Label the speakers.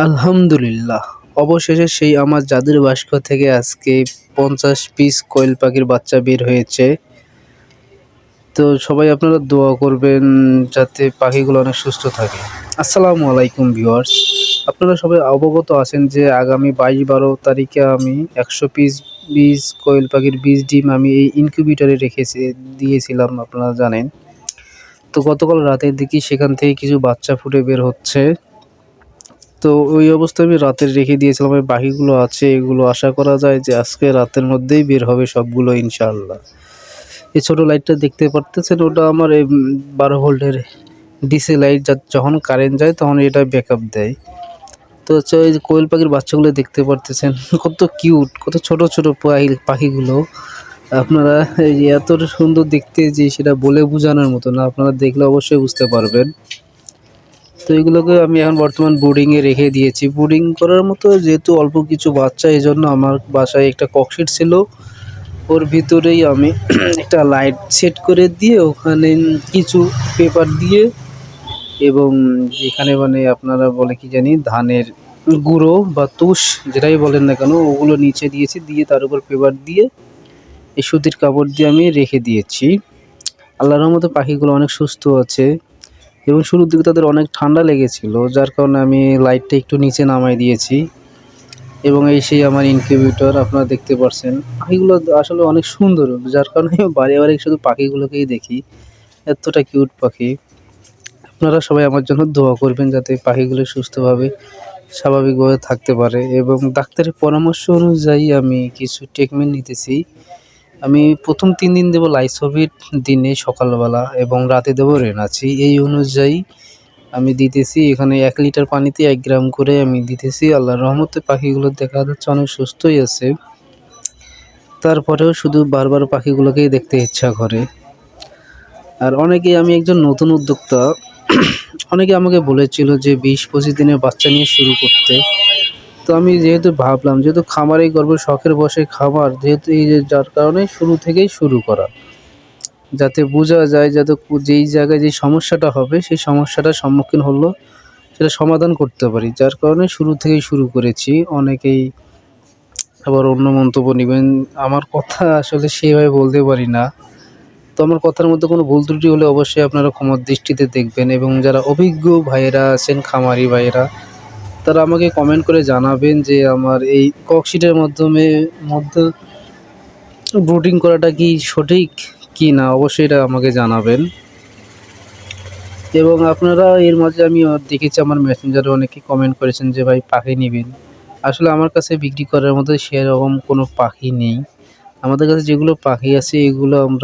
Speaker 1: আলহামদুলিল্লাহ। অবশেষে সেই আমার জাদুর বাক্স থেকে আজকে ৫০ পিস কোয়েল পাখির বাচ্চা বের হয়েছে। তো সবাই আপনারা দোয়া করবেন যাতে পাখিগুলো অনেক সুস্থ থাকে। আসসালামু আলাইকুম ভিউয়ার্স। আপনারা সবাই অবগত আছেন যে আগামী ২২-১২ তারিখে আমি ১০০ পিস কোয়েল পাখির বীজ ডিম আমি এই ইনকিউবেটরে দিয়েছিলাম, আপনারা জানেন। তো গতকাল রাতের দিকে সেখান থেকে কিছু বাচ্চা ফুটে বের হচ্ছে। তো ওই অবস্থায় আমি রাতে রেখে দিয়েছিলাম। এই বাকিগুলো আছে, এগুলো আশা করা যায় যে আজকে রাতের মধ্যেই বের হবে সবগুলো ইনশাআল্লাহ। এই ছোট লাইটটা দেখতে পারতেছেন, ওটা আমার ১২ ভোল্টের ডিসি লাইট, যখন কারেন্ট যায় তখন এটা ব্যাকআপ দেয়। তো হচ্ছে ওই যে কোয়েল পাখির বাচ্চাগুলো দেখতে পারতেছেন, কত কিউট, কত ছোট ছোট পাখিগুলো। আপনারা এই যে এত সুন্দর দেখতে যে সেটা বলে বোঝানোর মতো না, আপনারা দেখলে অবশ্যই বুঝতে পারবেন। তো এগুলোকে আমি এখন বর্তমান বোর্ডিংয়ে রেখে দিয়েছি। বোর্ডিং করার মতো যেহেতু অল্প কিছু বাচ্চা, এজন্য আমার বাসায় একটা ককশিট ছিল। ওর ভিতরেই আমি একটা লাইট সেট করে দিয়ে ওখানে কিছু পেপার দিয়ে এবং যেখানে মানে আপনারা বলে কি জানি ধানের গুঁড়ো বা তুষ যেটাই বলেন না কেন, ওগুলো নিচে দিয়েছি, দিয়ে তার উপর পেপার দিয়ে এই সুতির কাপড় দিয়ে আমি রেখে দিয়েছি। আল্লাহর রহমতে পাখিগুলো অনেক সুস্থ আছে এবং শুরুর দিকে তাদের অনেক ঠান্ডা লেগেছিল, যার কারণে আমি লাইটটা একটু নিচে নামায় দিয়েছি। এবং এই সেই আমার ইনকিউবেটর আপনারা দেখতে পারছেন। পাখিগুলো আসলে অনেক সুন্দর, যার কারণে আমি বারে বারে শুধু পাখিগুলোকেই দেখি। এতটা কিউট পাখি। আপনারা সবাই আমার জন্য দোয়া করবেন যাতে পাখিগুলো সুস্থভাবে স্বাভাবিকভাবে থাকতে পারে, এবং ডাক্তারের পরামর্শ অনুযায়ী আমি কিছু ট্রিটমেন্ট নিতেছি। আমি প্রথম ৩ দিন দেবো লাইসোভিট দিনে সকালবেলা এবং রাতে দেবো রেনাসি। এই অনুযায়ী আমি দিতেছি। এখানে ১ লিটার পানিতে ১ গ্রাম করে আমি দিতেছি। আল্লাহর রহমতে পাখিগুলো দেখা যাচ্ছে অনেক সুস্থই আছে। তারপরেও শুধু বারবার পাখিগুলোকেই দেখতে ইচ্ছা করে। আর অনেকেই, আমি একজন নতুন উদ্যোক্তা, অনেকে আমাকে বলেছিল যে ২০-২৫ দিনের বাচ্চা নিয়ে শুরু করতে। তো আমি যেহেতু ভাবলাম, যেহেতু খামারেই করব, শখের বশে খামার যেহেতু, এই যে যার কারণে শুরু থেকেই শুরু করা। যাতে বোঝা যায়, যাতে যেই জায়গায় যেই সমস্যাটা হবে সেই সমস্যাটার সম্মুখীন হলো সেটা সমাধান করতে পারি। যার কারণে শুরু থেকেই শুরু করেছি। অনেকেই আবার অন্য মন্তব্য নিবেন। আমার কথা আসলে সেভাবে বলতে পারি না। তো আমার কথার মধ্যে কোনো ভুল ত্রুটি হলে অবশ্যই আপনারা ক্ষমার দৃষ্টিতে দেখবেন, এবং যারা অভিজ্ঞ ভাইয়েরা আছেন, খামারি ভাইয়েরা, তারা আমাকে কমেন্ট করে জানাবেন যে আমার এই ককশিটের মধ্যে ব্রুডিং করাটা কি সঠিক কি না, অবশ্যই এটা আমাকে জানাবেন। এবং আপনারা এর মাঝে আমি দেখেছি আমার মেসেঞ্জারে অনেকে কমেন্ট করেছেন যে ভাই পাখি নিবেন। আসলে আমার কাছে বিক্রি করার মতো সেরকম কোনো পাখি নেই। আমাদের কাছে যেগুলো পাখি আছে এগুলো আমরা